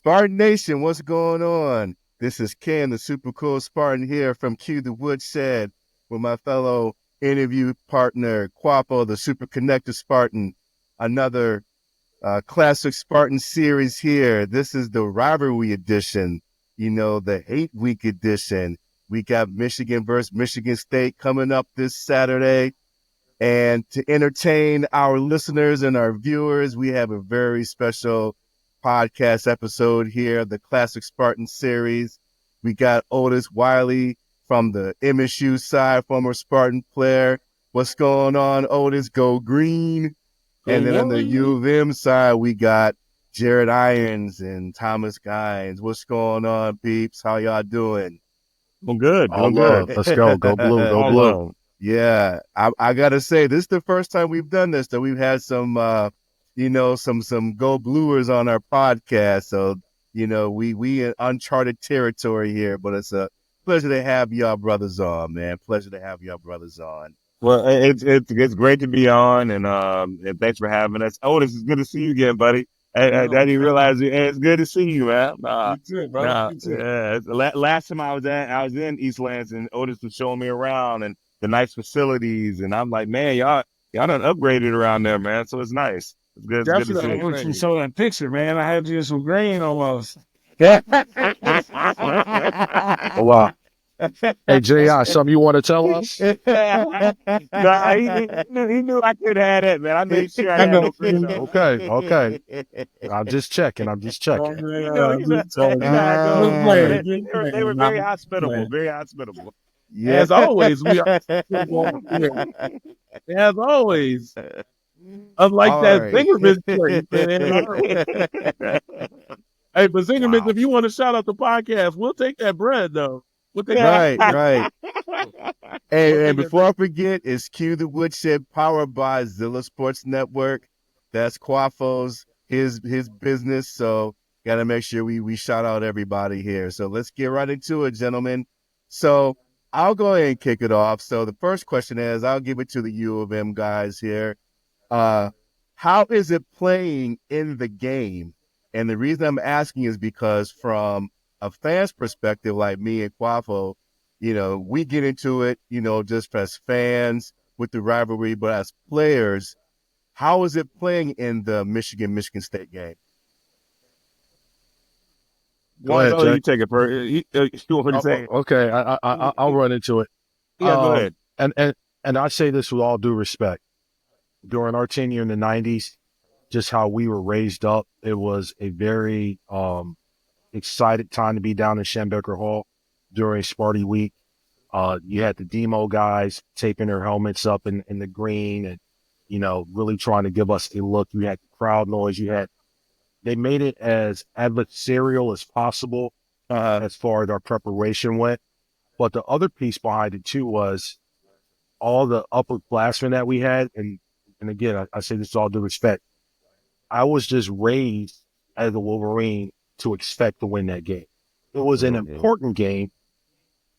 Spartan Nation, what's going on? This is Ken, the super cool Spartan here from Q the Woodshed with my fellow interview partner, Quapo, the super connected Spartan. Another classic Spartan series here. This is the Rivalry edition, the 8-week edition. We got Michigan versus Michigan State coming up this Saturday. And to entertain our listeners and our viewers, we have a very special podcast episode here, the Classic Spartan series. We got OTIS WILEY from the MSU side, former Spartan player. What's going on, OTIS? Go green. And then on the U of M side, we got JARRETT and Thomas Gynes. What's going on, peeps? How y'all doing? Well, good. All good. Let's go. Go blue. Go blue. Yeah, I gotta say, this is the first time we've done this. That we've had some, some Go Bluers on our podcast. So, we in uncharted territory here. But it's a pleasure to have y'all brothers on, man. Pleasure to have y'all brothers on. Well, it's great to be on, and thanks for having us. Oh, it's good to see you again, buddy. I didn't realize it. It's good to see you, man. You too, bro. You too. Yeah, last time I was in East Lansing, and Otis was showing me around and the nice facilities, and I'm like, man, y'all done upgraded around there, man. So it's nice. It's good. It's good to see you. You saw that picture, man. I had you some green almost. Oh, wow. Hey, J.I., something you want to tell us? Nah, he knew I could have it, man. I made sure I had no green. Okay. I'm just checking. They were very hospitable. Very hospitable. Yeah. As always, we are. As always. Unlike All that right. Zingerman place. Hey, but Zingerman, if you want to shout out the podcast, we'll take that bread, though. We'll take Right. And before I forget, it's Q the Woodshed, powered by Zilla Sports Network. That's Quafo's, his business. So got to make sure we shout out everybody here. So let's get right into it, gentlemen. So I'll go ahead and kick it off. So the first question is, I'll give it to the U of M guys here. How is it playing in the game? And the reason I'm asking is because from a fan's perspective, like me and Quafo, we get into it, just as fans with the rivalry, but as players, how is it playing in the Michigan State game? Go ahead, you take it first. You want me to say? Okay, I'll run into it. Yeah, go ahead. And I say this with all due respect. During our tenure in the 90s, just how we were raised up, it was a very excited time to be down in Schembecker Hall during Sparty Week. You had the demo guys taping their helmets up in the green and, really trying to give us a look. You had the crowd noise. They made it as adversarial as possible as far as our preparation went. But the other piece behind it, too, was all the upperclassmen that we had. And again, I say this with all due respect. I was just raised as a Wolverine to expect to win that game. It was an important game,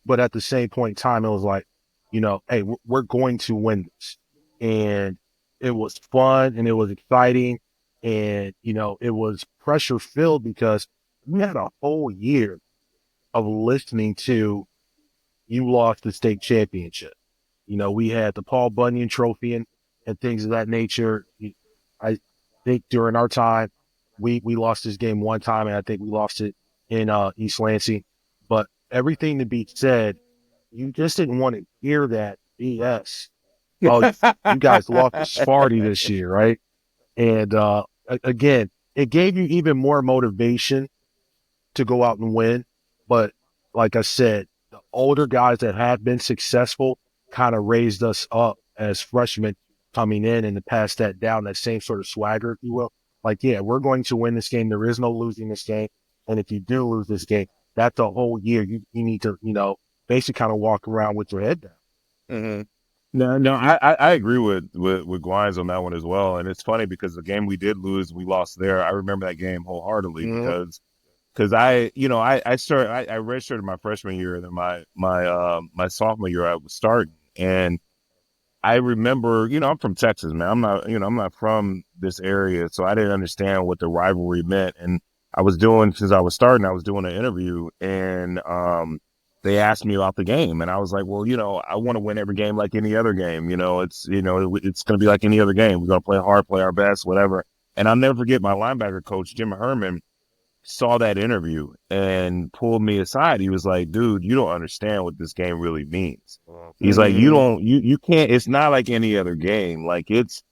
but at the same point in time, it was like, hey, we're going to win this. And it was fun and it was exciting. And, it was pressure filled because we had a whole year of listening to you lost the state championship. We had the Paul Bunyan Trophy and things of that nature. I think during our time, we lost this game one time, and I think we lost it in East Lansing. But everything to be said, you just didn't want to hear that BS. Oh, you guys lost to Sparty this year, right? And again, it gave you even more motivation to go out and win. But like I said, the older guys that have been successful kind of raised us up as freshmen coming in and to pass that down, that same sort of swagger, if you will. Like, yeah, we're going to win this game. There is no losing this game. And if you do lose this game, that's a whole year. You need to, basically kind of walk around with your head down. Mm-hmm. No, I agree with Gynes on that one as well. And it's funny because the game we did lose, we lost there. I remember that game wholeheartedly because I redshirted my freshman year, and then my sophomore year I was starting. And I remember, I'm from Texas, man. I'm not from this area, so I didn't understand what the rivalry meant. And since I was starting, I was doing an interview, and they asked me about the game, and I was like, well, I want to win every game like any other game. It's it's going to be like any other game. We're going to play hard, play our best, whatever. And I'll never forget my linebacker coach, Jim Herman, saw that interview and pulled me aside. He was like, dude, you don't understand what this game really means. He's like, you can't, it's not like any other game. Like it's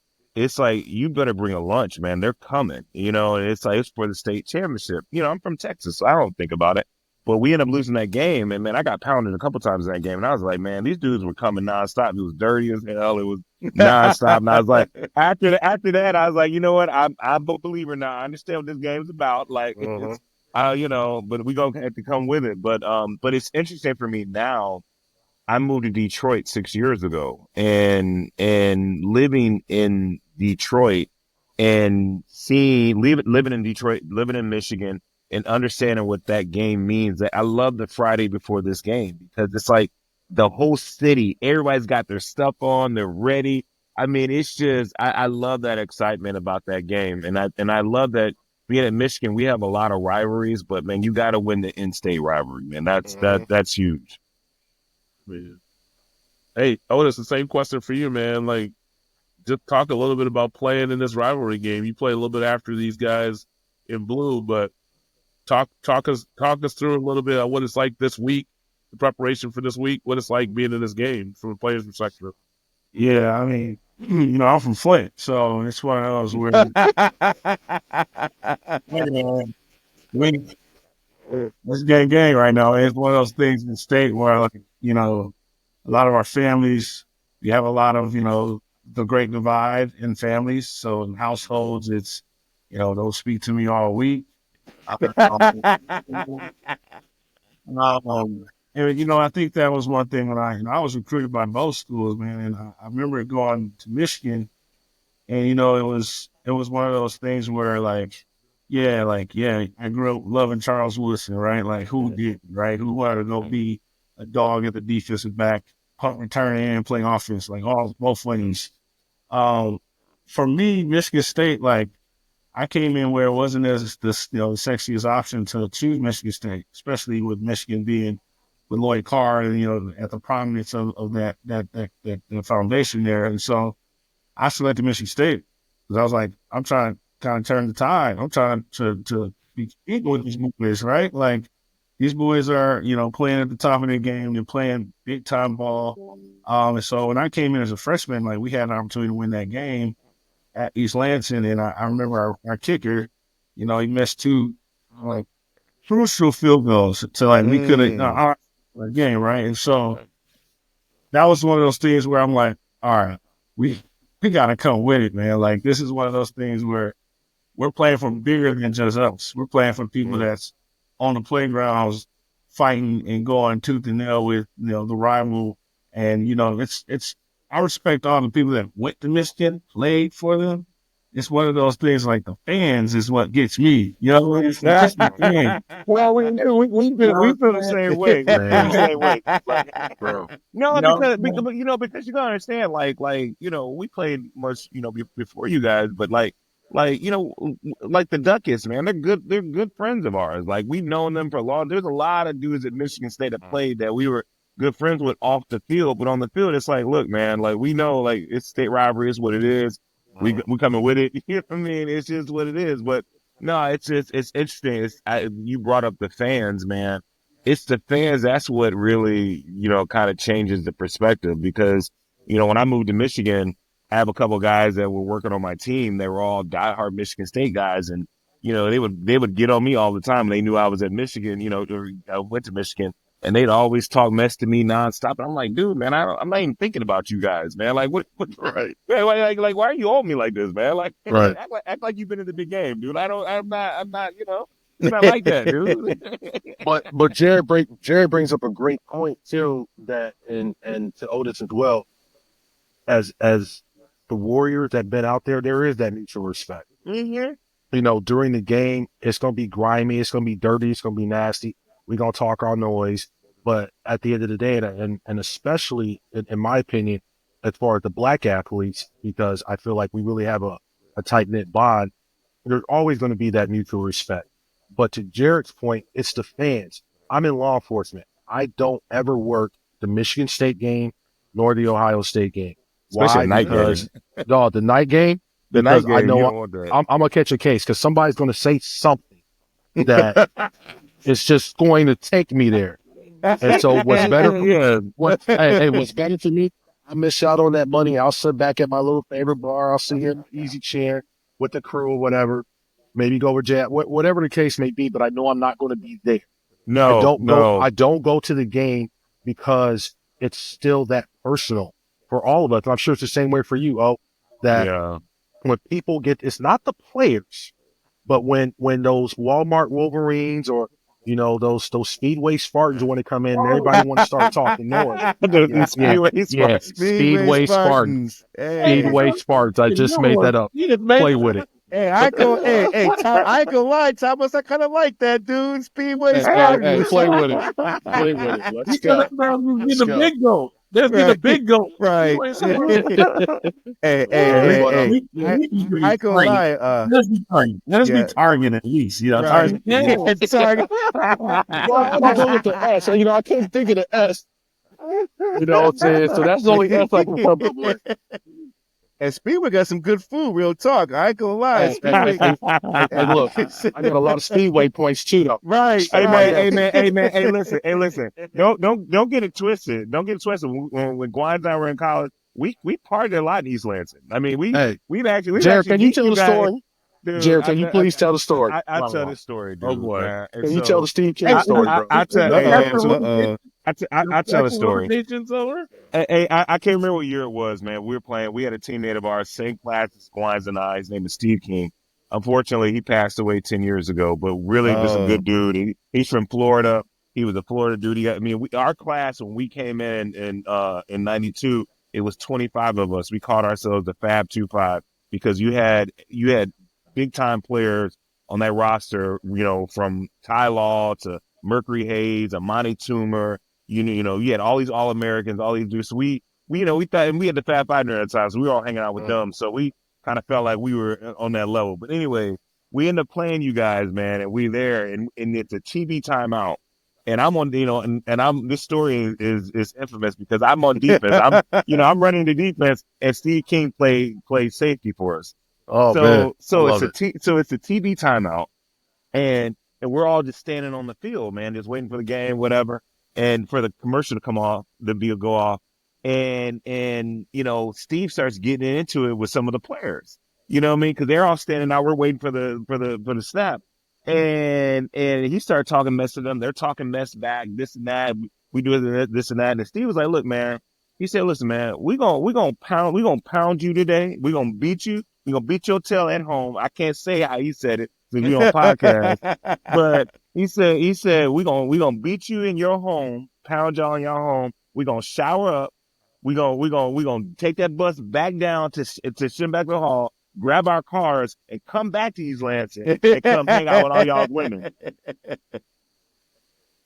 like, you better bring a lunch, man. They're coming, and it's like, it's for the state championship. I'm from Texas, so I don't think about it. But we ended up losing that game, and man, I got pounded a couple times in that game, and I was like, man, these dudes were coming nonstop. It was dirty as hell. It was nonstop, and I was like, after that, I was like, you know what? I'm a believer now. I understand what this game's about. Like, it's, but we gonna have to come with it. But it's interesting for me now. I moved to Detroit 6 years ago, and living in Detroit and living in Detroit, living in Michigan, and understanding what that game means. I love the Friday before this game because it's like the whole city, everybody's got their stuff on, they're ready. I mean, it's just I love that excitement about that game, and I love that being in Michigan, we have a lot of rivalries, but man, you got to win the in-state rivalry, man. That's huge. Man. Hey, Otis, the same question for you, man. Like, just talk a little bit about playing in this rivalry game. You play a little bit after these guys in blue, but talk us through a little bit of what it's like this week, the preparation for this week, what it's like being in this game from a player's perspective. Yeah, I mean, I'm from Flint, so it's one of those where we it's gang right now. It's one of those things in the state where, like, a lot of our families, we have a lot of, the great divide in families. So in households, it's, they'll speak to me all week. And, I think that was one thing when I was recruited by both schools, man. And I remember going to Michigan, and, it was one of those things where, yeah, I grew up loving Charles Woodson, right? Like, who did, right? Who wanted to go be a dog at the defensive back, punt return and play offense, like both lanes. For me, Michigan State, like, I came in where it wasn't as the sexiest option to choose Michigan State, especially with Michigan being with Lloyd Carr, and, at the prominence of that foundation there. And so I selected Michigan State because I was like, I'm trying to kind of turn the tide. I'm trying to be equal with these boys, right? Like, these boys are, playing at the top of their game. They're playing big time ball. And so when I came in as a freshman, like, we had an opportunity to win that game at East Lansing. And I remember our kicker, he missed two, like, crucial field goals to, like, we could have the game, right? And so that was one of those things where I'm like, all right, we got to come with it, man. Like, this is one of those things where we're playing for bigger than just us. We're playing for people that's on the playgrounds fighting and going tooth and nail with, the rival. And, it's, I respect all the people that went to Michigan, played for them. It's one of those things, like, the fans is what gets me. It's just the fan. Well, we feel the same way. We feel the same way. Like, Bro. no, because you gotta understand, like we played much, before you guys, but like like the Ducats, man, they're good friends of ours. Like, we've known them for a long. There's a lot of dudes at Michigan State that played that we were good friends with off the field, but on the field, it's like, look, man, like, we know, like, it's state rivalry is what it is. We coming with it. You know what I mean? It's just what it is. But no, it's interesting. You brought up the fans, man. It's the fans. That's what really, kind of changes the perspective, because, when I moved to Michigan, I have a couple of guys that were working on my team. They were all diehard Michigan State guys, and they would get on me all the time. They knew I was at Michigan, or I went to Michigan, and they'd always talk mess to me nonstop. And I'm like, dude, man, I'm not even thinking about you guys, man. Like, what? Right. Man, like, why are you on me like this, man? Like, Right. act like you've been in the big game, dude. I'm not, it's not like that, dude. But Jared brings up a great point too, that and to Otis as well, as the Warriors that have been out there is that mutual respect. Mm-hmm. During the game, it's gonna be grimy, it's gonna be dirty, it's gonna be nasty. We're gonna talk our noise, but at the end of the day, and especially in my opinion, as far as the black athletes, because I feel like we really have a tight knit bond. There's always going to be that mutual respect. But to Jarrett's point, it's the fans. I'm in law enforcement. I don't ever work the Michigan State game nor the Ohio State game. Especially Why? a night Because game. no, the night game. The night Because I game, you know don't want that. I'm gonna catch a case because somebody's gonna say something that is just going to take me there. And so what's better? What's better for me? I miss out on that money. I'll sit back at my little favorite bar. I'll sit here in the easy chair with the crew or whatever. Maybe go with Jet, whatever the case may be. But I know I'm not going to be there. I don't go to the game because it's still that personal for all of us. I'm sure it's the same way for you. That when people get, it's not the players, but when those Walmart Wolverines or those Speedway Spartans want to come in, and everybody want to start talking noise. Speedway Spartans. Hey. Speedway Spartans. I just made that up. Play with it. Hey, Tom, I ain't gonna lie, Thomas. I kind of like that, dude. Speedway Spartans. Play with it. Play with it. Let's go. There's the big goat. There's the big goat. Right. Hey. I ain't gonna lie. Let us be Target at least. Right. Target. Well, I had to go with the S. I couldn't think of the S. You know what I'm saying? So that's the only S I can come up with. And Speedway got some good food, real talk. I ain't gonna lie. Speedway. Hey, look, I got a lot of Speedway points too, though. Right. Hey man. Hey, listen. Don't get it twisted. Don't get it twisted. When Gwine and I were in college, we partied a lot in East Lansing. I mean, we've actually. Jarrett, can you tell the story? Dude, Jarrett, can you please tell the story? I'll tell this story, dude. Oh, boy. Can you tell the Steve King story, bro? I'll tell the story. Hey, I can't remember what year it was, man. We were playing. We had a teammate of ours, same class as Gwines and I. His name is Steve King. Unfortunately, he passed away 10 years ago, but really just a good dude. He's from Florida. He was a Florida dude. Our class, when we came in 92, it was 25 of us. We called ourselves the Fab 25 because you had big time players on that roster, from Ty Law to Mercury Hayes, Amani Toomer, you had all these All-Americans, all these dudes. So we thought, and we had the Fab Five during that time, so we were all hanging out with them. So we kind of felt like we were on that level. But anyway, we ended up playing you guys, man, and we're there, and it's a TV timeout. And I'm on, this story is infamous because I'm on defense. I'm running the defense, and Steve King played safety for us. Oh, man. So it's a TV timeout, and we're all just standing on the field, man, just waiting for the game, whatever, and for the commercial to come off, go off, and Steve starts getting into it with some of the players, you know what I mean? Because they're all standing out, we're waiting for the snap, and he started talking mess to them. They're talking mess back, this and that. We do this and that, and Steve was like, "Look, man," he said, "Listen, man, we gonna pound you today. We gonna beat you. We gonna beat your tail at home." I can't say how he said it because we on podcast, but he said we gonna beat you in your home, pound y'all in your home. We gonna shower up. We gonna take that bus back down to Schembeckler Hall, grab our cars, and come back to East Lansing and come hang out with all y'all women.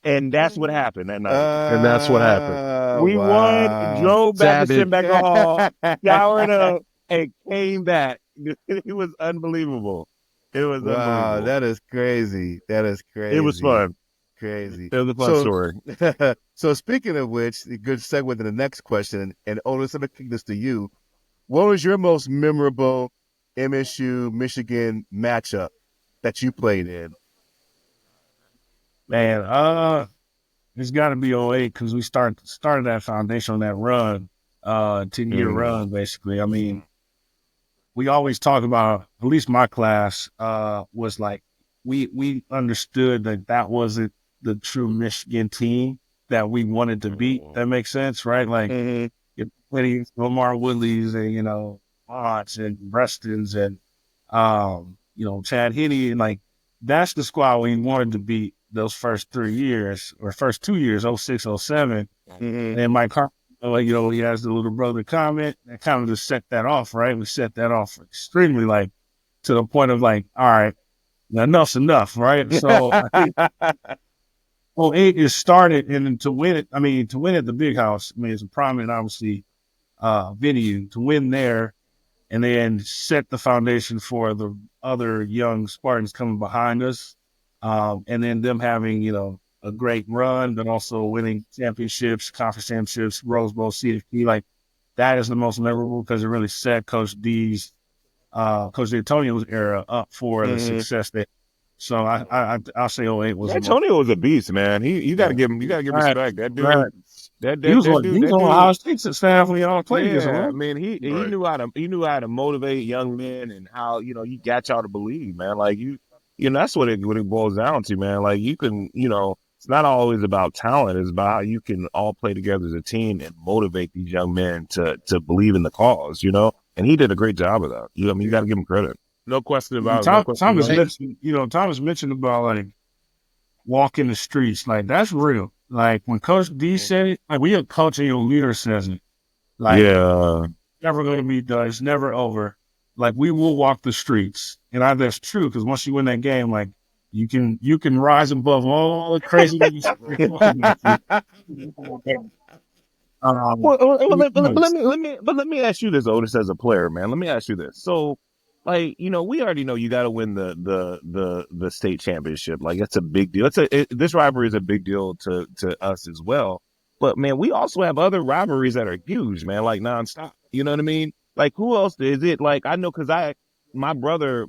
And that's what happened that night. We won, drove back to Schembeckler Hall, showered up, and came back. It was unbelievable. Wow, that is crazy. It was fun. Crazy. It was a fun story. So speaking of which, a good segue to the next question, and Otis, I'm going to kick this to you. What was your most memorable MSU Michigan matchup that you played in? Man, it's got to be 08 because we started that foundation on that run, 10-year run, basically. I mean, we always talk about, at least my class, was like, we understood that wasn't the true Michigan team that we wanted to beat. That makes sense, right? Like, you're playing Lamar Woodleys and, Potts and Brestons and, Chad Henney. And, like, that's the squad we wanted to beat those first 3 years, or first 2 years, 06, 07. And Mike Harper, he has the little brother comment that kind of just set that off, right? We set that off extremely, like, to the point of like, all right, now enough's enough, right? So I think 08 is started, and to win at the Big House, it's a prominent, obviously, venue, to win there and then set the foundation for the other young Spartans coming behind us. and then them having, you know, a great run, but also winning championships, conference championships, Rose Bowl, CFP. Like that is the most memorable because it really set Coach D'Antonio's era up for the success that. So I'll say '08 was the most. Antonio was a beast, man. You got to give him. You got to give respect. That dude. Right. That He was dude. on Ohio State's staff when y'all played against him. Yeah, Right? I mean, he knew how to motivate young men and how, you know, he got y'all to believe, man. Like you know, that's what it boils down to, man. Like you can, you know, it's not always about talent. It's about how you can all play together as a team and motivate these young men to believe in the cause, you know. And he did a great job of that. You know, I mean, you got to give him credit. No question about it. Thomas mentioned about like walking the streets. Like that's real. Like when Coach D said it, like we a coach and your leader says it. Like never going to be done. It's never over. Like we will walk the streets, and that's true because once you win that game, like you can rise above all the crazy. Let me ask you this, Otis, as a player, man. Let me ask you this. So, like, you know, we already know you got to win the state championship. Like, that's a big deal. This rivalry is a big deal to us as well. But man, we also have other rivalries that are huge, man, like nonstop. You know what I mean? Like, who else is it? Like, I know because my brother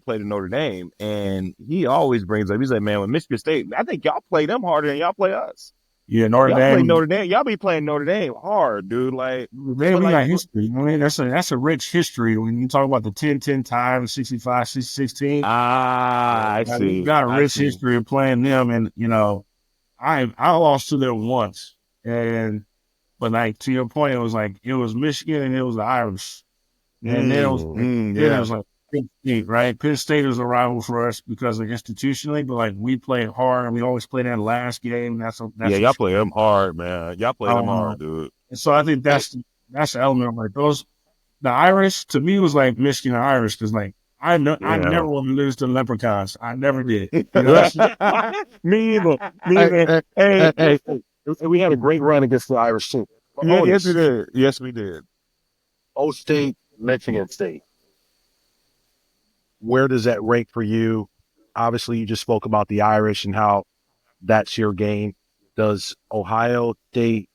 played in Notre Dame, and he always brings up. He's like, man, with Michigan State, I think y'all play them harder than y'all play us. Yeah, Notre Dame. Y'all be playing Notre Dame hard, dude. Like, man, we got history. I mean, that's a rich history when you talk about the 10-10 times, 65, 16. I see. We've got a rich history of playing them, and you know, I lost to them once, but like to your point, it was Michigan and it was the Irish, and then it was like Penn State, right? Penn State is a rival for us because like institutionally, but like we play hard and we always play that last game. Y'all play them hard, man. Y'all play them hard, dude. And so I think that's the element of like the Irish to me was like Michigan and Irish because like I never want to lose to the Leprechauns. I never did. You know? Me either. Hey, we had a great run against the Irish too. Yes, we did. Yes, we did. O State, Michigan State. Where does that rank for you? Obviously, you just spoke about the Irish and how that's your game. Does Ohio State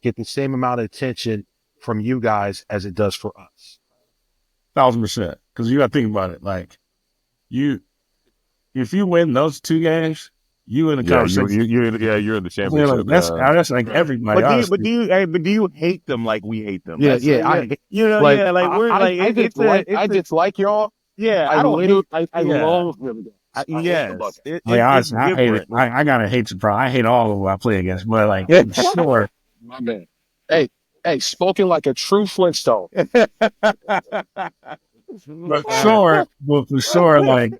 get the same amount of attention from you guys as it does for us? 1,000%. Because you got to think about it. Like if you win those two games, you in the conversation. You're in the championship. That's like everybody. But do you hate them like we hate them? Yeah, I just like y'all. Yeah, I love them. Yes, I hate it. I gotta hate the problem. I hate all of them I play against, but like sure, my man. Hey, spoken like a true Flintstone. But for sure, like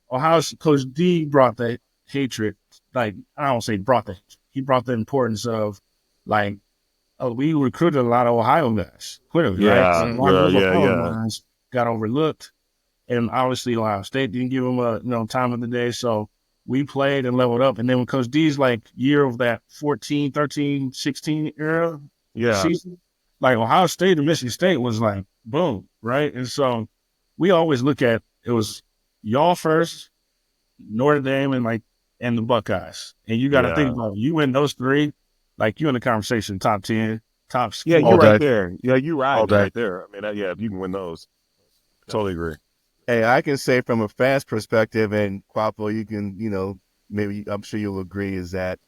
Ohio Coach D brought the hatred. Like I don't say he brought the importance of like we recruited a lot of Ohio guys. Clearly, right? Guys got overlooked. And obviously Ohio State didn't give him a time of the day. So we played and leveled up. And then when Coach D's like year of that 14, 13, 16 era season, like Ohio State and Michigan State was like boom, right? And so we always look at it was y'all first, Notre Dame and the Buckeyes. And you gotta think about it. You win those three, like you in the conversation, top 10, top school. Yeah, you're right there. Yeah, you're right there. I mean, if you can win those. Totally agree. Hey, I can say from a fans perspective, and Quapo, you can, maybe I'm sure you'll agree, is that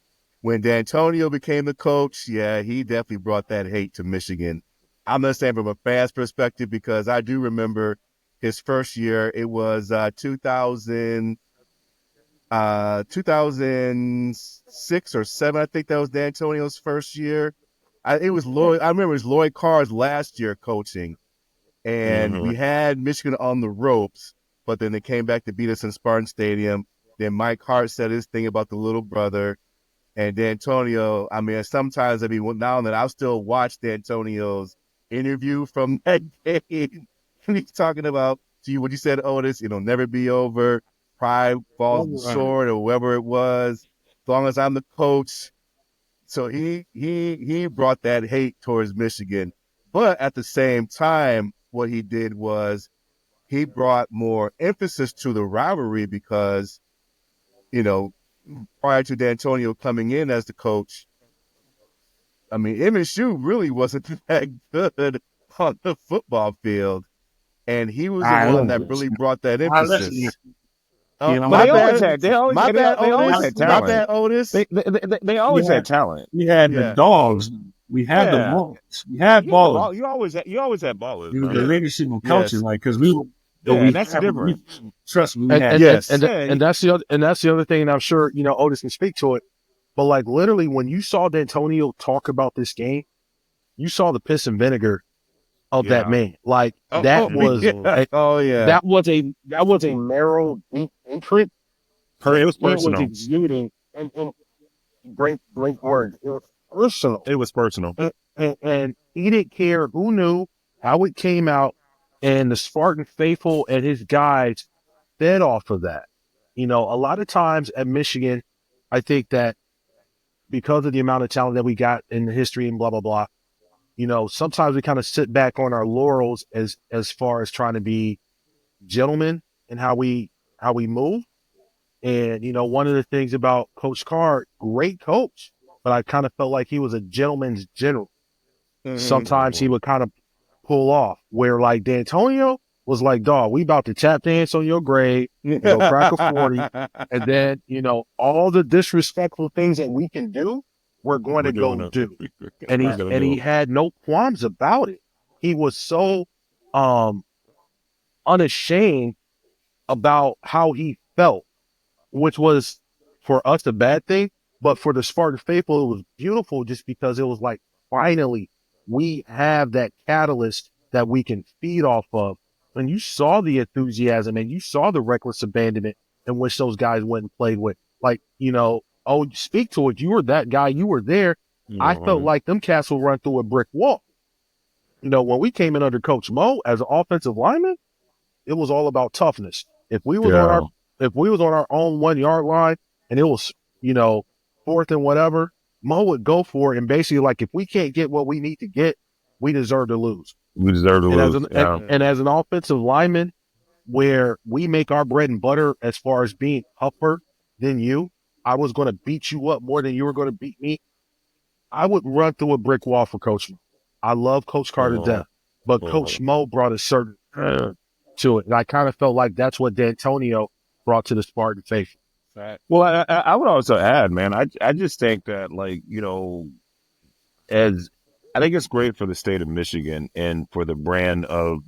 when D'Antonio became the coach, he definitely brought that hate to Michigan. I'm not saying from a fans perspective because I do remember his first year. It was 2006 or 7. I think that was D'Antonio's first year. I remember it was Lloyd Carr's last year coaching. And we had Michigan on the ropes, but then they came back to beat us in Spartan Stadium. Then Mike Hart said his thing about the little brother. And D'Antonio, I mean, sometimes, now that I'll still watch D'Antonio's interview from that game. And he's talking about, what you said, Otis, it'll never be over. Pride falls the sword or whoever it was. As long as I'm the coach. So he brought that hate towards Michigan. But at the same time, what he did was he brought more emphasis to the rivalry because, you know, prior to D'Antonio coming in as the coach, I mean, MSU really wasn't that good on the football field. And he was the one that really brought that emphasis. You know, But My they always bad. had, they always, My they, bad, they always Otis. had My talent. bad, Otis. They always had talent. we had Yeah. the dogs. We had the Yeah. balls. We had ballers. You always had ballers. You know, man. the leadership and coaching, Yes. like, because we were. Yeah, we that's had- different. Trust me, we And, had. and, Yes. and that's the other thing. And I'm sure, you know, Otis can speak to it, but like literally when you saw D'Antonio talk about this game, you saw the piss and vinegar of that man. Like that was yeah. that was a narrow deep imprint. It was He was personal. exuding and great word. It was personal. It was personal. And he didn't care who knew how it came out, and the Spartan faithful and his guys fed off of that. You know, a lot of times at Michigan, I think that because of the amount of talent that we got in the history and blah blah blah, you know, sometimes we kind of sit back on our laurels as far as trying to be gentlemen and how we move. And you know, one of the things about Coach Carr, great coach, but I kind of felt like he was a gentleman's general. Sometimes he would kind of pull off where like D'Antonio was like, dog, we about to tap dance on your grave and go crack a 40. And then, you know, all the disrespectful things that we can do, we're going to go do. And he had no qualms about it. He was so unashamed about how he felt, which was for us a bad thing. But for the Spartan faithful, it was beautiful just because it was like, finally, we have that catalyst that we can feed off of. And you saw the enthusiasm and you saw the reckless abandonment in which those guys went and played with. Like, you know, oh, speak to it. You were that guy. You were there. I felt like them cats will run through a brick wall. You know, when we came in under Coach Mo as an offensive lineman, it was all about toughness. If we was on our own 1 yard line and it was, you know, fourth and whatever, Mo would go for it. And basically, like, if we can't get what we need to get, we deserve to lose. We deserve to lose. And as an offensive lineman, where we make our bread and butter as far as being tougher than you, I was going to beat you up more than you were going to beat me. I would run through a brick wall for Coach Mo. I love Coach Carr to death, but Coach Mo brought a certain to it. And I kind of felt like that's what D'Antonio brought to the Spartan faith. Well, I would also add, man, I just think that, like, you know, as I think it's great for the state of Michigan and for the brand of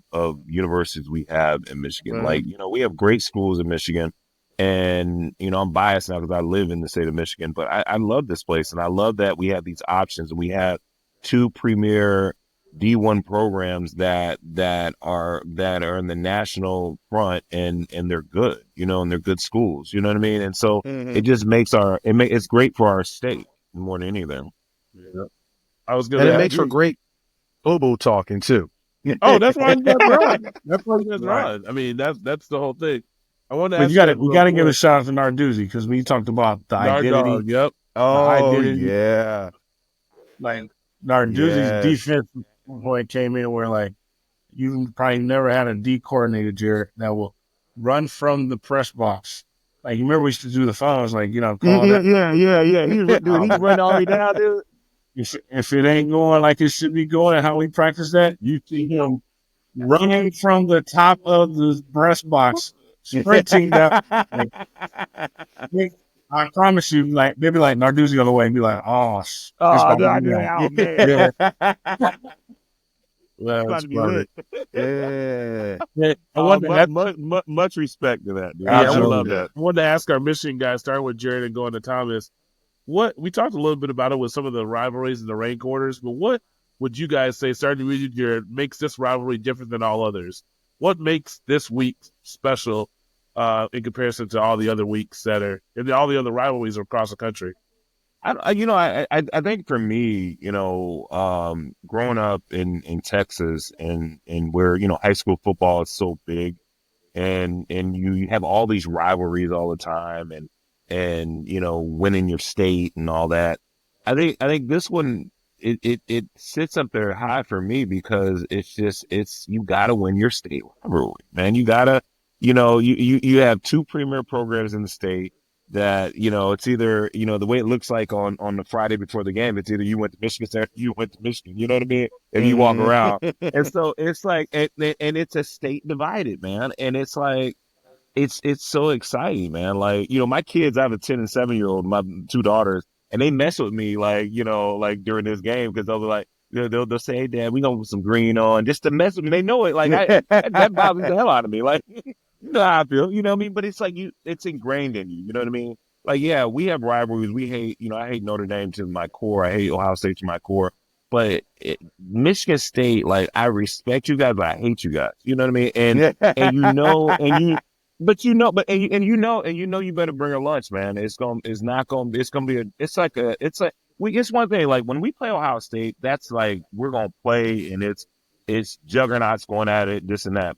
universities we have in Michigan. Mm-hmm. Like, you know, we have great schools in Michigan, and, you know, I'm biased now because I live in the state of Michigan, but I love this place, and I love that we have these options, and we have two premier D1 programs that are in the national front, and they're good, you know, and they're good schools, you know what I mean? And so it just makes it's great for our state more than anything. Yeah. I was gonna. And it makes for great oboe talking too. Oh, that's why you guys run. That's why you guys run. I mean, that's the whole thing. I want to. But we got to give a shout out to Narduzzi because we talked about the identity. Yep. Oh, identity. yeah. Like Narduzzi's defense point came in where, like, you probably never had a D coordinator, Jarrett, that will run from the press box. Like, you remember we used to do the phones, like, you know, call that. Yeah. He's running all the way down, dude. If it ain't going like it should be going and how we practice that, you see him running from the top of the press box, sprinting down. Like, I promise you, like, they'd be like, Narduzzi on the way and be like, man. That's Yeah. much respect to that, dude. I Absolutely. love that. I wanted to ask our Michigan guys, starting with Jared and going to Thomas. What we talked a little bit about it with some of the rivalries and the rank orders, but what would you guys say, starting with you, Jared, makes this rivalry different than all others? What makes this week special in comparison to all the other weeks that are and all the other rivalries across the country? I think for me, you know, growing up in Texas and where, you know, high school football is so big, and you have all these rivalries all the time, and you know, winning your state and all that. I think this one it sits up there high for me because you gotta win your state rivalry, man. You gotta, you have two premier programs in the state that, it's either, the way it looks like on the Friday before the game, it's either you went to Michigan State or you went to Michigan, you know what I mean? And you walk around. And so it's like, and it's a state divided, man. And it's like, it's so exciting, man. Like, my kids, I have a 10 and 7-year-old, my two daughters, and they mess with me, like, like during this game, because they'll be like, they'll say, hey, Dad, we gonna put some green on, just to mess with me. They know it. Like, that bothers the hell out of me. Like, you know how I feel, you know what I mean? But it's like it's ingrained in you, you know what I mean? Like, yeah, we have rivalries. We hate, I hate Notre Dame to my core. I hate Ohio State to my core. But Michigan State, like, I respect you guys, but I hate you guys. You know what I mean? And you know, you better bring a lunch, man. It's like it's one thing. Like, when we play Ohio State, that's like, we're going to play, and it's juggernauts going at it, this and that.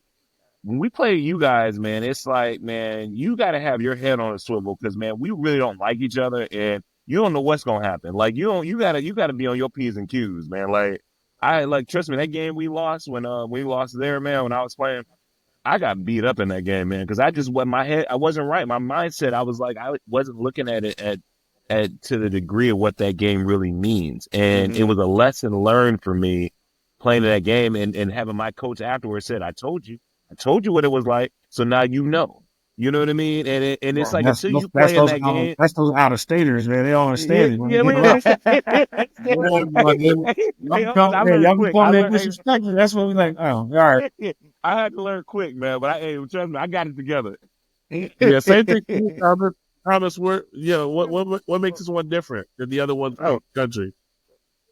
When we play you guys, man, it's like, man, you got to have your head on a swivel, because, man, we really don't like each other, and you don't know what's going to happen. Like, you got to be on your P's and Q's, man. Like, trust me, that game we lost when we lost there, man, when I was playing, I got beat up in that game, man, because I wasn't right. My mindset, I was like, I wasn't looking at it at to the degree of what that game really means. And it was a lesson learned for me playing that game, and having my coach afterwards said, I told you what it was like. So now you know. You know what I mean? And it's like, until you play in that game. That's those out-of-staters, man. They don't understand it. Yeah, Y'all can call that disrespect. That's what we like. Oh, all right. I had to learn quick, man. But trust me, I got it together. Yeah, same thing. Thomas, what makes this one different than the other ones in the country?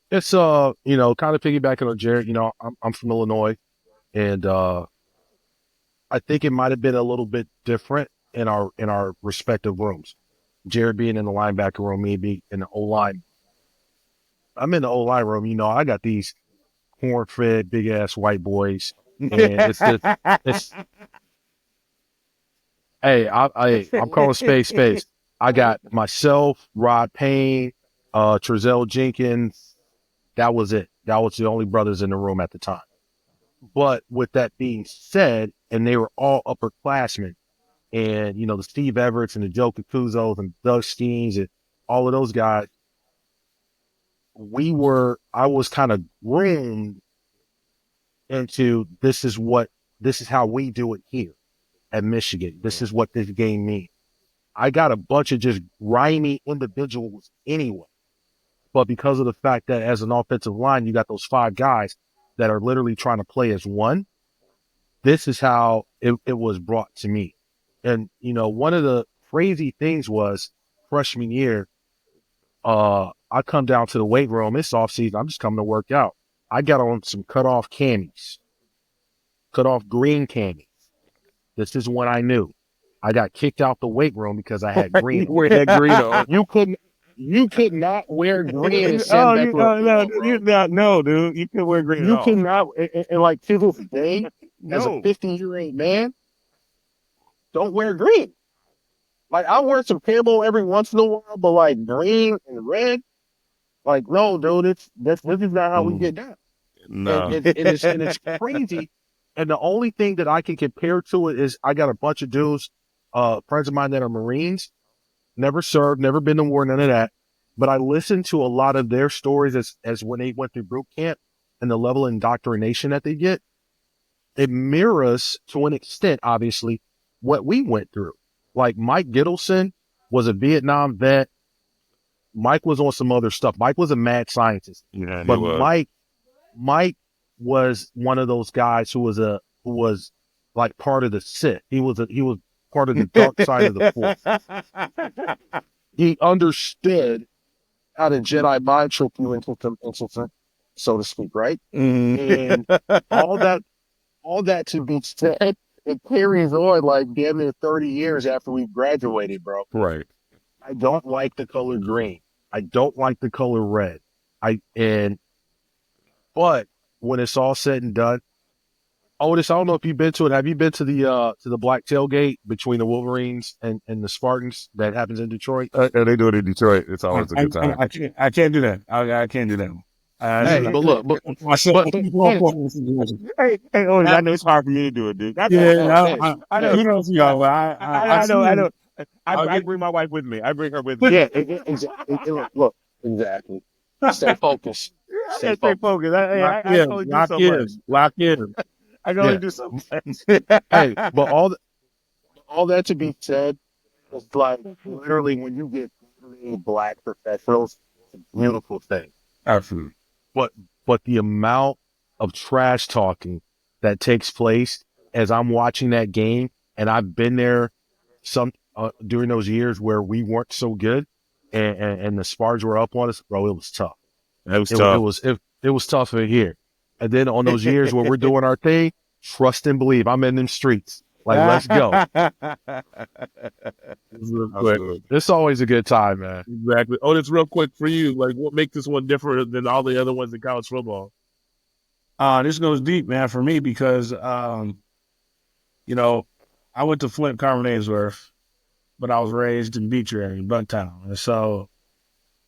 It's kind of piggybacking on Jarrett. I'm from Illinois, and I think it might have been a little bit different in our respective rooms. Jared being in the linebacker room, me being in the O-line. I'm in the O-line room. I got these corn-fed, big-ass white boys. And I'm calling space. I got myself, Rod Payne, Trezell Jenkins. That was it. That was the only brothers in the room at the time. But with that being said, and they were all upperclassmen, and, the Steve Everetts and the Joe Cacuzos and Doug Steens and all of those guys, I was kind of groomed into, this is how we do it here at Michigan. This is what this game means. I got a bunch of just grimy individuals anyway. But because of the fact that as an offensive line, you got those 5 guys that are literally trying to play as one, this is how it was brought to me. And, one of the crazy things was freshman year, I come down to the weight room. It's off season. I'm just coming to work out. I got on some cut off green camis. This is when I knew. I got kicked out the weight room because I had green. You had green on. You could not wear green. No, dude. You could wear green. You cannot. And like, to this day, as a 50-year-old man, don't wear green. Like, I wear some camo every once in a while, but like green and red, like, no, dude, this is not how we get down. No. And it's crazy. And the only thing that I can compare to it is, I got a bunch of dudes, friends of mine that are Marines, never served, never been to war, none of that. But I listened to a lot of their stories as when they went through boot camp and the level of indoctrination that they get. It mirrors, to an extent, obviously, what we went through. Like, Mike Gittleson was a Vietnam vet. Mike was on some other stuff. Mike was a mad scientist. Yeah, but Mike was one of those guys who was like part of the Sith. He was part of the dark side of the Force. He understood how to Jedi mind trick you into something, so to speak, right? And all that to be said, it carries on like damn near 30 years after we graduated, bro. Right. I don't like the color green. I don't like the color red. But when it's all said and done, Otis, I don't know if you've been to it. Have you been to the black tailgate between the Wolverines and the Spartans that happens in Detroit? They do it in Detroit. It's always a good time. I can't do that. I can't do that. Hey, but look, but hey, I know it's hard for me to do it, dude. I know. He knows me all. I know. I bring my wife with me. I bring her with me. Yeah, exactly. Look, exactly. Stay focused. Stay focused. I can only do so much. Lock in. I can only do so much. Hey, but all that to be said, it's like literally when you get black professionals, it's a beautiful thing. Absolutely. But the amount of trash talking that takes place as I'm watching that game, and I've been there some during those years where we weren't so good, and the Spartans were up on us, bro. It was tough. It was tough. It was tough in here. And then on those years where we're doing our thing, trust and believe. I'm in them streets. Like, let's go. It's always a good time, man. Exactly. Oh, it's real quick for you. Like, what makes this one different than all the other ones in college football? This goes deep, man, for me because, I went to Flint, Carmen Ainsworth, but I was raised in Beach area, in Bucktown. And so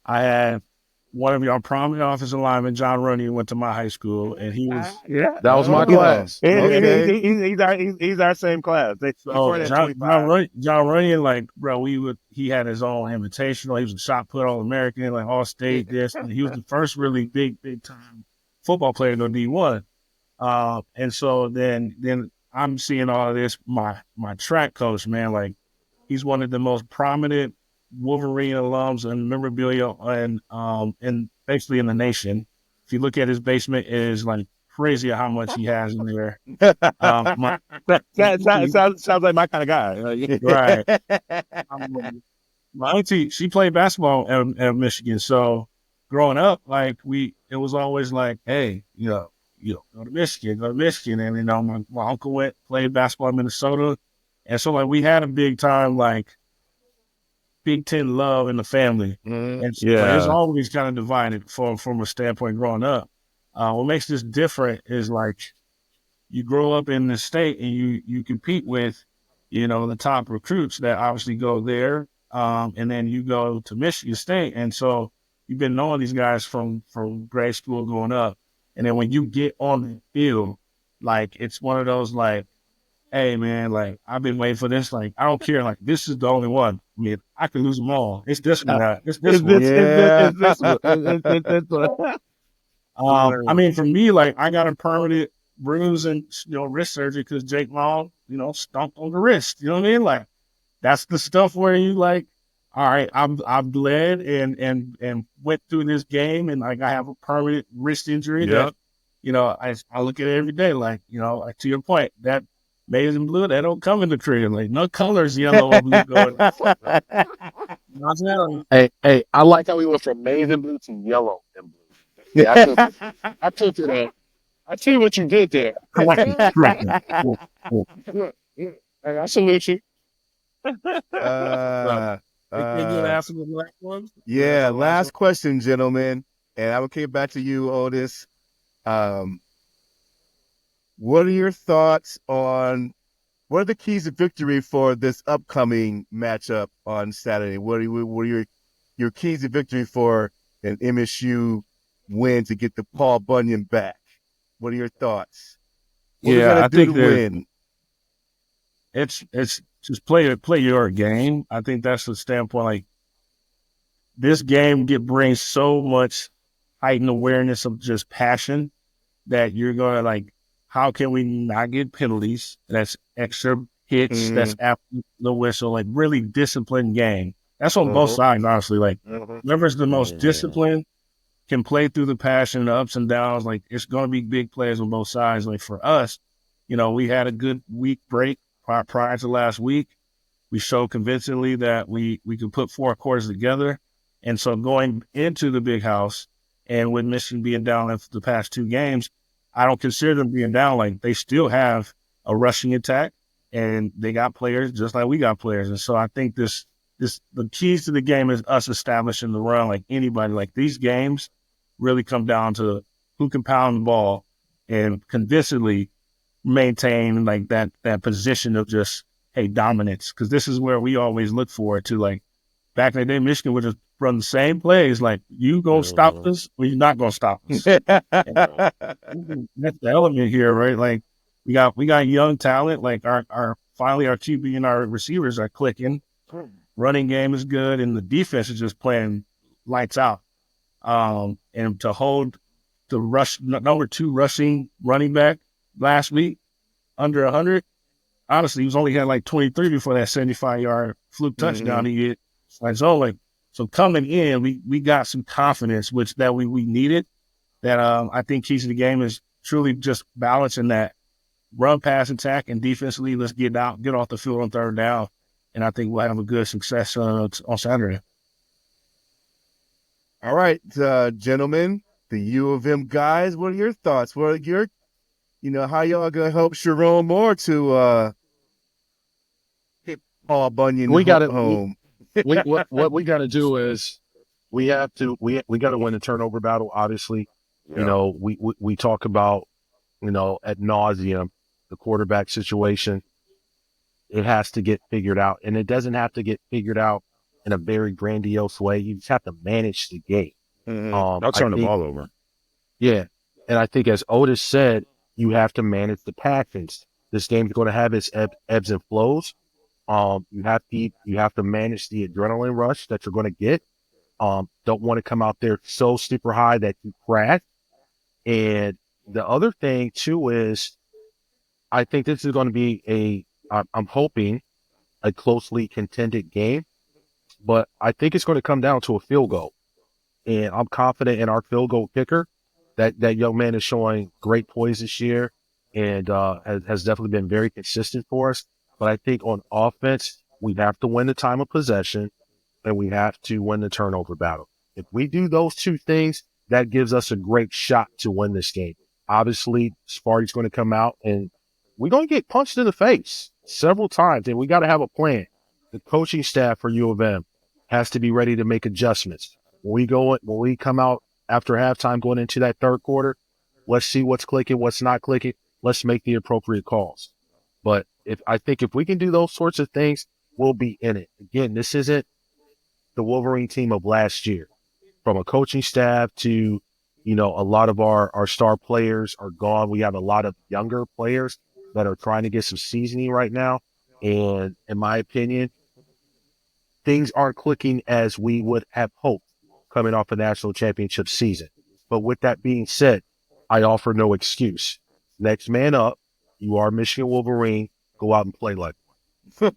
I had one of your prominent offensive linemen, John Runyon, went to my high school, and he was that was my class. He's our same class. John Runyon, like, bro, he had his own invitational. He was a shot put All-American, like all state this. And he was the first really big time football player in the D1. And so then I'm seeing all of this. My track coach, man, like, he's one of the most prominent Wolverine alums and memorabilia and basically in the nation. If you look at his basement, it is like crazy how much he has in there. Sounds like my kind of guy. Right. My auntie, she played basketball at Michigan. So growing up, like it was always like, hey, go to Michigan. And, my uncle played basketball in Minnesota. And so like we had a big time, like, Big Ten love in the family. And so it's always kind of divided from a standpoint growing up. What makes this different is like you grow up in the state and you compete with, the top recruits that obviously go there. And then you go to Michigan State. And so you've been knowing these guys from grade school going up. And then when you get on the field, like it's one of those like, hey man, like I've been waiting for this. Like I don't care. Like this is the only one. I mean, I can lose them all. It's this one. It's this one. It's this one. I mean, for me, like I got a permanent bruise and wrist surgery because Jake Long, stomped on the wrist. You know what I mean? Like that's the stuff where you like, all right, I've bled and went through this game and like I have a permanent wrist injury that, I look at it every day. Like like to your point that. Maize and blue, they don't come in the tree. Like no colors, yellow or blue going. Hey, I like how we went from maize and blue to yellow and blue. Yeah, I took it. I see what you did there. I salute you. Yeah, last question, gentlemen, and I will kick back to you, Otis. What are your thoughts on what are the keys to victory for this upcoming matchup on Saturday? What are your keys to victory for an MSU win to get the Paul Bunyan back? What are your thoughts? What I think to win? It's just play your game. I think that's the standpoint. Like this game brings so much heightened awareness of just passion that you're going to like. How can we not get penalties? That's extra hits. That's after the whistle. Like really disciplined game. That's on both sides, honestly. Like whoever's the most disciplined can play through the passion, the ups and downs. Like it's going to be big plays on both sides. Like for us, we had a good week break prior to last week. We showed convincingly that we could put 4 quarters together. And so going into the big house and with Michigan being down for the past 2 games, I don't consider them being down. Like they still have a rushing attack and they got players just like we got players. And so I think the keys to the game is us establishing the run like anybody. Like these games really come down to who can pound the ball and convincingly maintain like that position of just, hey, dominance. Cause this is where we always look forward to like, back in the day, Michigan would just run the same plays. Like, you gonna stop us or you're not gonna stop us. That's the element here, right? Like, we got young talent. Like our finally our QB and our receivers are clicking. Running game is good, and the defense is just playing lights out. And to hold the number 2 rushing running back last week under 100. Honestly, he was only had like 23 before that 75-yard fluke touchdown he hit. So coming in, we got some confidence, which that we needed. That I think keys to the game is truly just balancing that run, pass, attack, and defensively, let's get off the field on third down, and I think we'll have a good success on Saturday. All right, gentlemen, the U of M guys, what are your thoughts? What are your, how y'all gonna help Sharon Moore to hit Paul Bunyan home? What we got to do is we got to win the turnover battle. Obviously, we talk about ad nauseum the quarterback situation. It has to get figured out, and it doesn't have to get figured out in a very grandiose way. You just have to manage the game. Don't turn the ball over. Yeah, and I think as Otis said, you have to manage the passions. This game's going to have its ebbs and flows. You have to manage the adrenaline rush that you're going to get. Don't want to come out there so super high that you crash. And the other thing too is, I think this is going to be I'm hoping a closely contended game, but I think it's going to come down to a field goal. And I'm confident in our field goal kicker. That young man is showing great poise this year and has definitely been very consistent for us. But I think on offense, we have to win the time of possession and we have to win the turnover battle. If we do those two things, that gives us a great shot to win this game. Obviously, Sparty's going to come out and we're going to get punched in the face several times, and we got to have a plan. The coaching staff for U of M has to be ready to make adjustments. When we come out after halftime going into that third quarter, let's see what's clicking, what's not clicking. Let's make the appropriate calls. But I think if we can do those sorts of things, we'll be in it. Again, this isn't the Wolverine team of last year. From a coaching staff to, a lot of our star players are gone. We have a lot of younger players that are trying to get some seasoning right now. And in my opinion, things aren't clicking as we would have hoped coming off a national championship season. But with that being said, I offer no excuse. Next man up. You are Michigan Wolverine. Go out and play like one.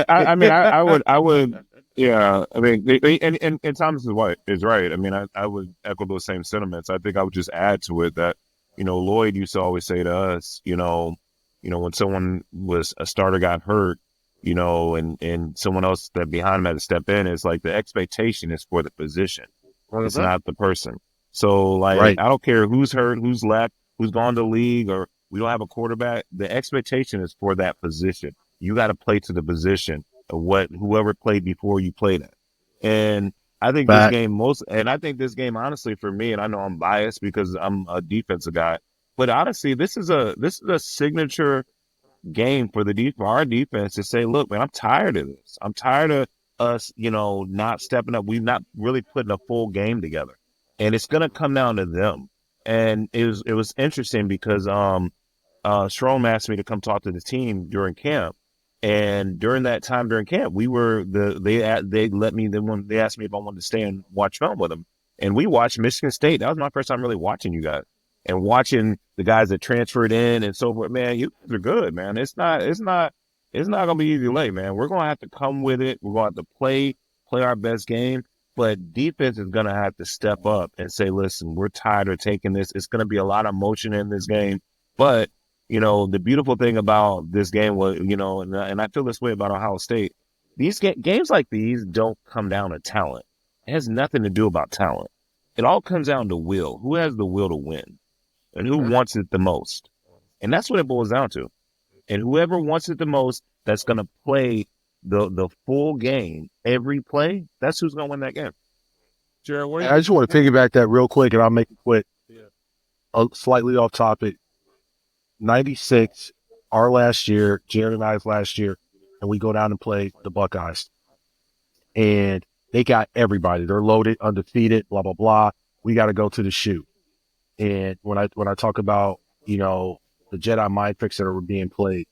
I would. Yeah, I mean, and Thomas is right. I mean, I would echo those same sentiments. I think I would just add to it that, Lloyd used to always say to us, when someone a starter got hurt, and someone else that behind him had to step in, it's like the expectation is for the position. It's not the person. So, right. I don't care who's hurt, who's left, who's gone to the league, or we don't have a quarterback. The expectation is for that position. You got to play to the position of whoever played before you played it. And I think this game, honestly, for me, and I know I'm biased because I'm a defensive guy, but honestly, this is a signature game for our defense to say, look, man, I'm tired of this. I'm tired of us, not stepping up. We've not really putting a full game together, and it's going to come down to them. And it was interesting because Strom asked me to come talk to the team during camp. And during that time during camp, they asked me if I wanted to stay and watch film with them. And we watched Michigan State. That was my first time really watching you guys and watching the guys that transferred in and so forth. Man, you guys are good, man. It's not gonna be easy late, man. We're gonna have to come with it. We're gonna have to play our best game. But defense is gonna have to step up and say, listen, we're tired of taking this. It's gonna be a lot of motion in this game, but the beautiful thing about this game was, and I feel this way about Ohio State, these games like these don't come down to talent. It has nothing to do about talent. It all comes down to will. Who has the will to win and who wants it the most? And that's what it boils down to. And whoever wants it the most, that's going to play the full game, every play, that's who's going to win that game. Jared, I just want to piggyback that real quick, and I'll make it quick. Yeah. Slightly off topic. 96, our last year, Jared and I's last year, and we go down and play the Buckeyes. and they got everybody. They're loaded, undefeated, blah, blah, blah. We got to go to the shoot. And when I talk about, you know, the Jedi mind tricks that are being played,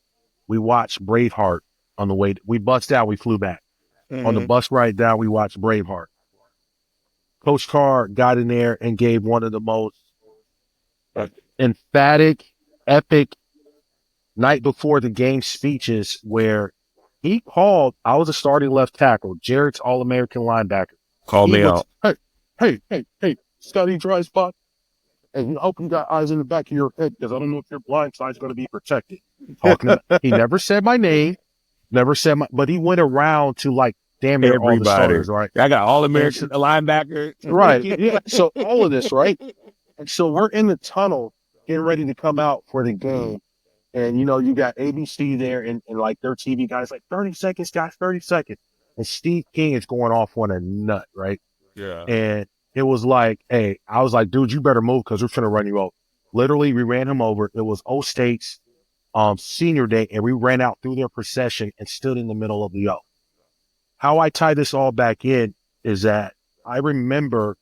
we watched Braveheart on the way. We bust out, we flew back. On the bus ride down, we watched Braveheart. Coach Carr got in there and gave one of the most emphatic, epic night before the game speeches where he called, I was a starting left tackle, Jarrett's All-American linebacker. Called me out. Hey, Scotty dry spot. And you hope you got eyes in the back of your head because I don't know if your blind side's going to be protected. He never said my name, but he went around to like damn near all the starters, right? I got All-American linebacker. Right. Yeah. So all of this, right? And so we're in the tunnel getting ready to come out for the game. And, you know, you got ABC there and like their TV guys like 30 seconds, guys, 30 seconds. And Steve King is going off on a nut, right? Yeah. And it was like, hey, I was like, dude, you better move because we're trying to run you over. Literally, we ran him over. It was O State's senior day, and we ran out through their procession and stood in the middle of the O. How I tie this all back in is that I remember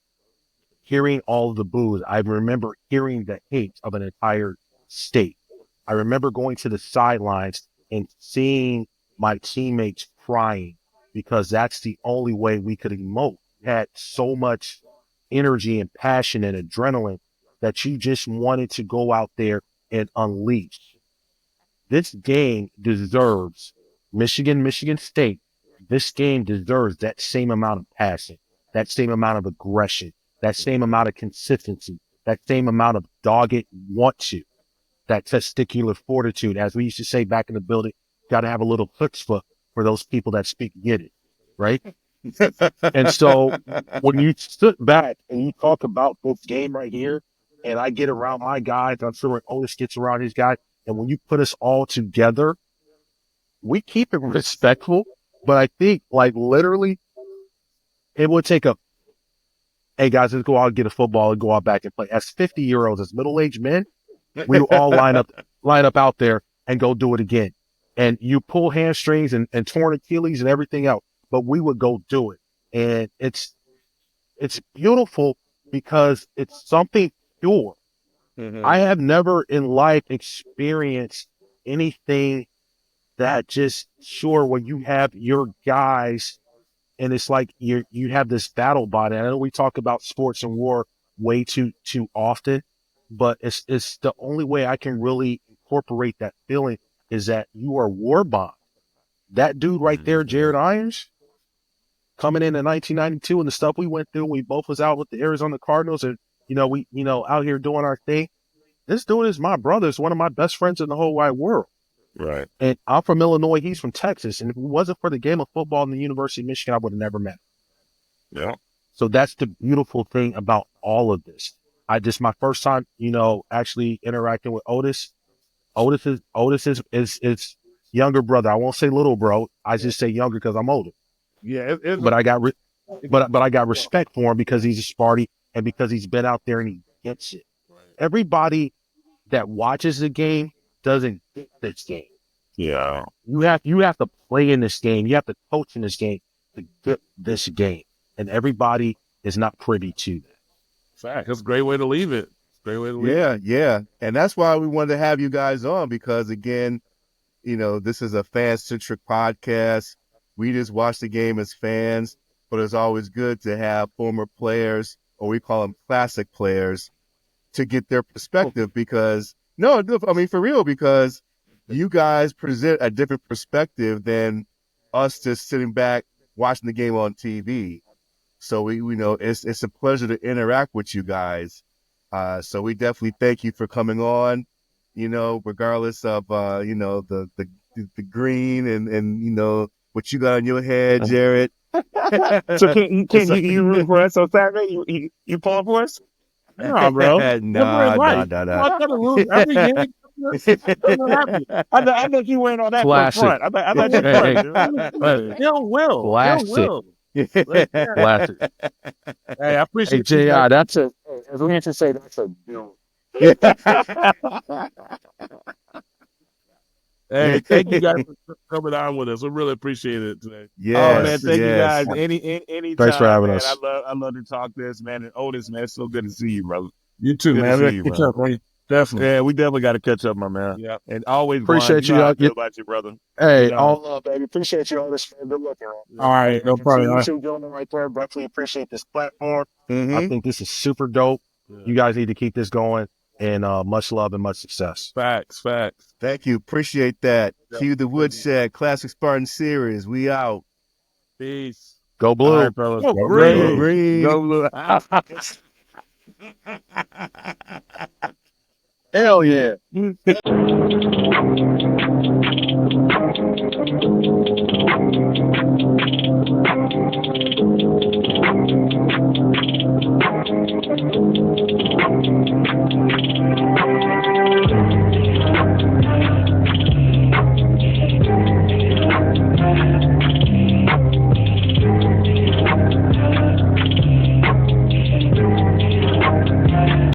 hearing all of the boos. I remember hearing the hate of an entire state. I remember going to the sidelines and seeing my teammates crying because that's the only way we could emote. We had so much energy and passion and adrenaline that you just wanted to go out there and unleash. This game deserves Michigan State. This game deserves that same amount of passion, that same amount of aggression, that same amount of consistency, that same amount of dogged want to, that testicular fortitude. As we used to say back in the building, got to have a little chutzpah for those people that speak Yiddish, right? And so when you sit back and you talk about this game right here, and I get around my guys, I'm sure when Otis gets around his guys, and when you put us all together, we keep it respectful. But I think, like, literally, it would take hey, guys, let's go out and get a football and go out back and play. As 50-year-olds, as middle-aged men, we would all line up out there and go do it again. And you pull hamstrings and torn Achilles and everything else, but we would go do it. And it's beautiful because it's something pure. Mm-hmm. I have never in life experienced anything that just sure when you have your guys and it's like you have this battle body. I know we talk about sports and war way too often, but it's the only way I can really incorporate that feeling is that you are war bond. That dude right there, Jared Irons, coming in 1992 and the stuff we went through, we both was out with the Arizona Cardinals and, we out here doing our thing. This dude is my brother. It's one of my best friends in the whole wide world. Right. And I'm from Illinois. He's from Texas. And if it wasn't for the game of football in the University of Michigan, I would have never met him. Yeah. So that's the beautiful thing about all of this. My first time, actually interacting with Otis. Otis is younger brother. I won't say little bro. I just say younger because I'm older. Yeah. But I got respect for him because he's a Sparty and because he's been out there and he gets it. Everybody that watches the game doesn't get this game. Yeah. You have to play in this game. You have to coach in this game to get this game. And everybody is not privy to that. Fact. That's a great way to leave it. Yeah. And that's why we wanted to have you guys on because, again, this is a fan-centric podcast. We just watch the game as fans, but it's always good to have former players, or we call them classic players, to get their perspective because, for real, because you guys present a different perspective than us just sitting back watching the game on TV. So we know it's a pleasure to interact with you guys. So we definitely thank you for coming on, regardless of, the green and what you got on your head, Jarrett. So can you root for us on Saturday? You pulling for us? No, bro. Nah. I think you went on that Classic. front. I bet you front. He'll will. Classic. Hey, I appreciate Hey, you. JI, as we used to say, that's a bill. Hey, thank you guys for coming on with us. We really appreciate it today. Yes, Oh man, thank you yes. guys. Anytime, Thanks for having man. us. I love to talk this, man. And Otis, man, it's so good to see you, brother. You too, Good to man. see Let's you, catch man. up, man. Definitely. Yeah, we definitely got to catch up, my man. Yeah. And always, Appreciate Gwines, you know how I you. feel about you, brother. Hey, You know. all love, baby. Appreciate you all this. Good looking. All right, no problem. All You right. two gentlemen right there. Definitely appreciate this platform. I Mm-hmm. think this is super dope. You guys need to keep this going, and much love and much success. Facts. Thank you. Appreciate that. Yeah. Q the Woodshed Classic Spartan Series. We out. Peace. Go blue. All right, fellas. Go Go green. Green. Go blue. Hell yeah.